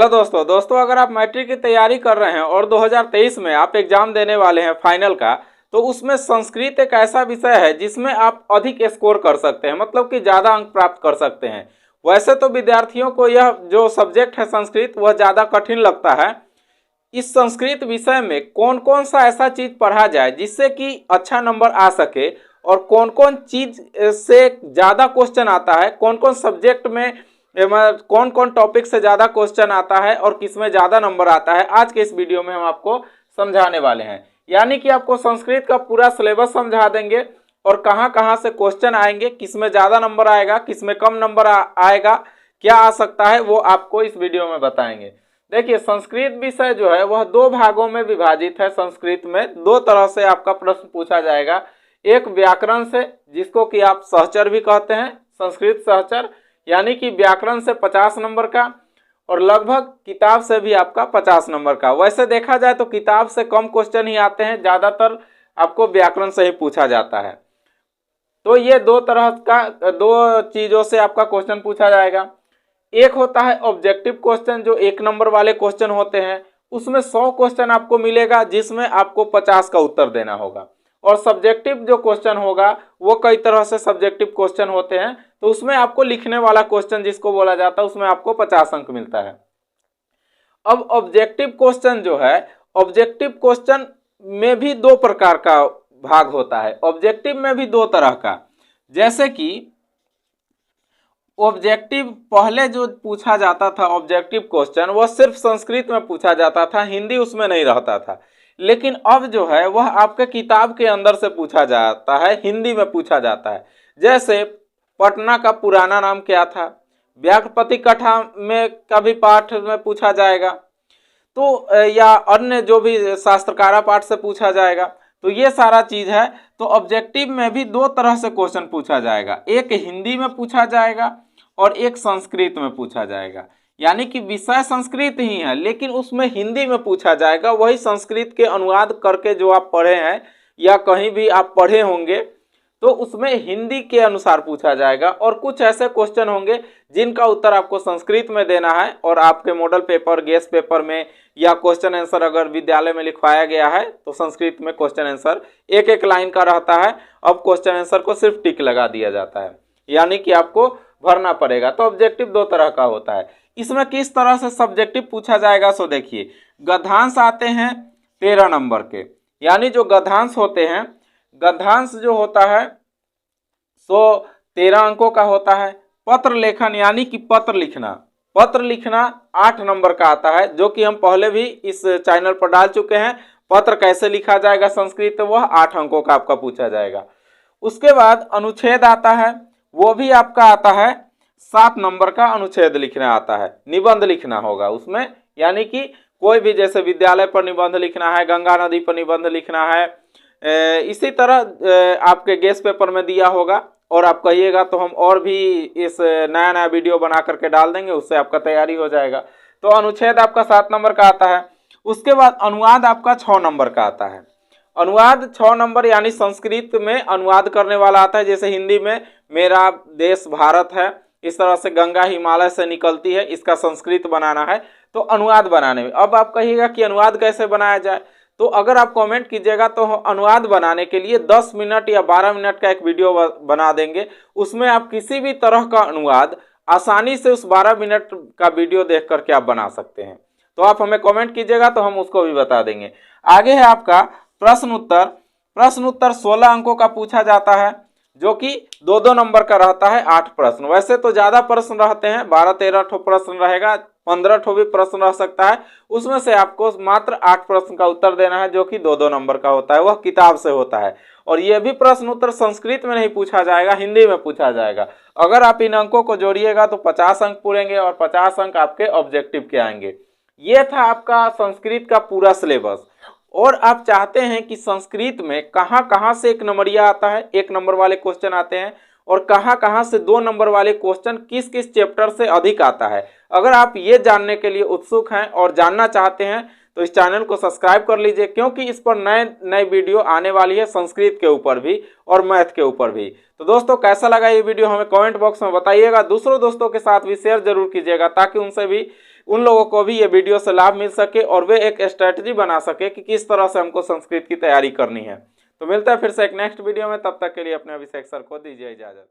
Hello दोस्तों अगर आप मैट्रिक की तैयारी कर रहे हैं और 2023 में आप एग्जाम देने वाले हैं फाइनल का, तो उसमें संस्कृत एक ऐसा विषय है जिसमें आप अधिक स्कोर कर सकते हैं, मतलब कि ज़्यादा अंक प्राप्त कर सकते हैं। वैसे तो विद्यार्थियों को यह जो सब्जेक्ट है संस्कृत वह ज़्यादा कठिन लगता है। इस संस्कृत विषय में कौन कौन सा ऐसा चीज़ पढ़ा जाए जिससे कि अच्छा नंबर आ सके, और कौन कौन चीज़ से ज़्यादा क्वेश्चन आता है, कौन कौन सब्जेक्ट में कौन कौन टॉपिक से ज़्यादा क्वेश्चन आता है और किस में ज़्यादा नंबर आता है, आज के इस वीडियो में हम आपको समझाने वाले हैं। यानी कि आपको संस्कृत का पूरा सिलेबस समझा देंगे और कहाँ कहाँ से क्वेश्चन आएंगे, किस में ज़्यादा नंबर आएगा, किस में कम नंबर आएगा, क्या आ सकता है, वो आपको इस वीडियो में बताएंगे। देखिए, संस्कृत विषय जो है वह दो भागों में विभाजित है। संस्कृत में दो तरह से आपका प्रश्न पूछा जाएगा। एक व्याकरण से, जिसको कि आप सहचर भी कहते हैं, संस्कृत सहचर, यानी कि व्याकरण से 50 नंबर का, और लगभग किताब से भी आपका 50 नंबर का। वैसे देखा जाए तो किताब से कम क्वेश्चन ही आते हैं, ज़्यादातर आपको व्याकरण से ही पूछा जाता है। तो ये दो तरह का, दो चीज़ों से आपका क्वेश्चन पूछा जाएगा। एक होता है ऑब्जेक्टिव क्वेश्चन, जो 1 नंबर वाले क्वेश्चन होते हैं, उसमें 100 क्वेश्चन आपको मिलेगा जिसमें आपको 50 का उत्तर देना होगा। और सब्जेक्टिव जो क्वेश्चन होगा वो कई तरह से सब्जेक्टिव क्वेश्चन होते हैं, तो उसमें आपको लिखने वाला क्वेश्चन जिसको बोला जाता है उसमें आपको 50 अंक मिलता है। अब ऑब्जेक्टिव क्वेश्चन जो है, ऑब्जेक्टिव क्वेश्चन में भी दो प्रकार का भाग होता है। ऑब्जेक्टिव में भी दो तरह का, जैसे कि ऑब्जेक्टिव पहले जो पूछा जाता था ऑब्जेक्टिव क्वेश्चन, वह सिर्फ संस्कृत में पूछा जाता था, हिंदी उसमें नहीं रहता था। लेकिन अब जो है वह आपके किताब के अंदर से पूछा जाता है, हिंदी में पूछा जाता है। जैसे पटना का पुराना नाम क्या था, व्याकपति कथा में का भी पाठ में पूछा जाएगा, तो या अन्य जो भी शास्त्रकारा पाठ से पूछा जाएगा। तो ये सारा चीज है। तो ऑब्जेक्टिव में भी दो तरह से क्वेश्चन पूछा जाएगा, एक हिंदी में पूछा जाएगा और एक संस्कृत में पूछा जाएगा। यानी कि विषय संस्कृत ही है लेकिन उसमें हिंदी में पूछा जाएगा, वही संस्कृत के अनुवाद करके जो आप पढ़े हैं या कहीं भी आप पढ़े होंगे, तो उसमें हिंदी के अनुसार पूछा जाएगा। और कुछ ऐसे क्वेश्चन होंगे जिनका उत्तर आपको संस्कृत में देना है, और आपके मॉडल पेपर, गेस्ट पेपर में या क्वेश्चन आंसर अगर विद्यालय में लिखवाया गया है तो संस्कृत में क्वेश्चन आंसर एक एक लाइन का रहता है। अब क्वेश्चन आंसर को सिर्फ टिक लगा दिया जाता है, यानी कि आपको भरना पड़ेगा। तो ऑब्जेक्टिव दो तरह का होता है। इसमें किस तरह से सब्जेक्टिव पूछा जाएगा, सो देखिए, गद्यांश आते हैं 13 नंबर के, यानी जो गद्यांश होते हैं, गद्यांश जो होता है सो 13 अंकों का होता है। पत्र लेखन यानी कि पत्र लिखना 8 नंबर का आता है, जो कि हम पहले भी इस चैनल पर डाल चुके हैं। पत्र कैसे लिखा जाएगा संस्कृत, वह 8 अंकों का आपका पूछा जाएगा। उसके बाद अनुच्छेद आता है, वो भी आपका आता है 7 नंबर का अनुच्छेद लिखना आता है। निबंध लिखना होगा उसमें, यानी कि कोई भी, जैसे विद्यालय पर निबंध लिखना है, गंगा नदी पर निबंध लिखना है, इसी तरह आपके गेस्ट पेपर में दिया होगा। और आप कहिएगा तो हम और भी इस नया वीडियो बना करके डाल देंगे, उससे आपका तैयारी हो जाएगा। तो अनुच्छेद आपका 7 नंबर का आता है। उसके बाद अनुवाद आपका 6 नंबर का आता है। अनुवाद 6 नंबर, यानी संस्कृत में अनुवाद करने वाला आता है। जैसे हिंदी में मेरा देश भारत है, इस तरह से गंगा हिमालय से निकलती है, इसका संस्कृत बनाना है। तो अनुवाद बनाने में, अब आप कहिएगा कि अनुवाद कैसे बनाया जाए, तो अगर आप कमेंट कीजिएगा तो अनुवाद बनाने के लिए 10 मिनट या 12 मिनट का एक वीडियो बना देंगे। उसमें आप किसी भी तरह का अनुवाद आसानी से उस 12 मिनट का वीडियो देख करके आप बना सकते हैं। तो आप हमें कमेंट कीजिएगा तो हम उसको भी बता देंगे। आगे है आपका प्रश्न उत्तर 16 अंकों का पूछा जाता है, जो कि 2-2 नंबर का रहता है। 8 प्रश्न, वैसे तो ज़्यादा प्रश्न रहते हैं, 12-13 ठो प्रश्न रहेगा, 15 ठो भी प्रश्न रह सकता है। उसमें से आपको मात्र 8 प्रश्न का उत्तर देना है, जो कि 2-2 नंबर का होता है, वह किताब से होता है। और यह भी प्रश्न उत्तर संस्कृत में नहीं पूछा जाएगा, हिंदी में पूछा जाएगा। अगर आप इन अंकों को जोड़िएगा तो 50 अंक पूरेंगे और 50 अंक आपके ऑब्जेक्टिव के आएंगे। ये था आपका संस्कृत का पूरा सिलेबस। और आप चाहते हैं कि संस्कृत में कहाँ कहाँ से 1 नंबरिया आता है, 1 नंबर वाले क्वेश्चन आते हैं, और कहाँ कहाँ से 2 नंबर वाले क्वेश्चन किस किस चैप्टर से अधिक आता है। अगर आप ये जानने के लिए उत्सुक हैं और जानना चाहते हैं तो इस चैनल को सब्सक्राइब कर लीजिए, क्योंकि इस पर नए वीडियो आने वाली है, संस्कृत के ऊपर भी और मैथ के ऊपर भी। तो दोस्तों, कैसा लगा ये वीडियो हमें कमेंट बॉक्स में बताइएगा। दूसरों दोस्तों के साथ भी शेयर जरूर कीजिएगा, ताकि उनसे भी उन लोगों को भी ये वीडियो से लाभ मिल सके और वे एक स्ट्रेटजी बना सके कि किस तरह से हमको संस्कृत की तैयारी करनी है। तो मिलता है फिर से एक नेक्स्ट वीडियो में, तब तक के लिए अपने अभिषेक सर को दीजिए इजाजत।